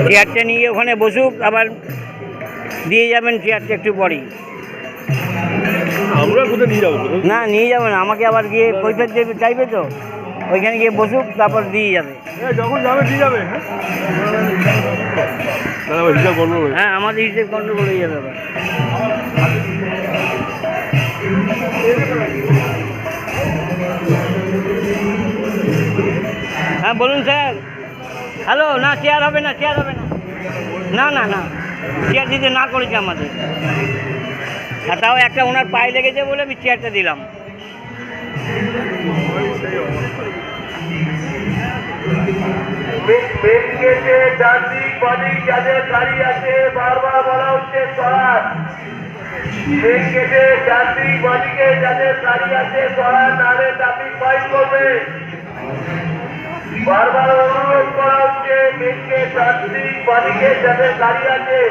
চেয়ারটা নিয়ে ওখানে বসুক, আবার দিয়ে যাবেন চেয়ারটা একটু পরেই। আমরা কোথায় নিয়ে যাবো? না, নিয়ে যাবেন, আমাকে আবার গিয়ে কৈফিয়ত দেবে চাইবে তো, ওইখানে গিয়ে বসুক, তারপর দিয়ে যাবে। যখন যাবে দিয়ে যাবে। হ্যাঁ, আমাদের হিসেব গন্ডগোল হয়ে যাবে। হ্যাঁ বলুন স্যার। হ্যালো, না চেয়ার হবে না, চেয়ার হবে না, না না না, চেয়ার দিতে না করেছে আমাদের। আর তাও একটা ওনার পায়ে লেগেছে বলে আমি চেয়ারটা দিলাম। বারবার বলা হচ্ছে সরান, যান্ত্রিক বাড়িকে যাদের গাড়ি আছে সরান, নাহলে ট্রাফিক ফাইন করবে। বারবার অনুরোধ করা হচ্ছে মেনকে যান্ত্রিক বাড়িকে যাদের গাড়ি আছে।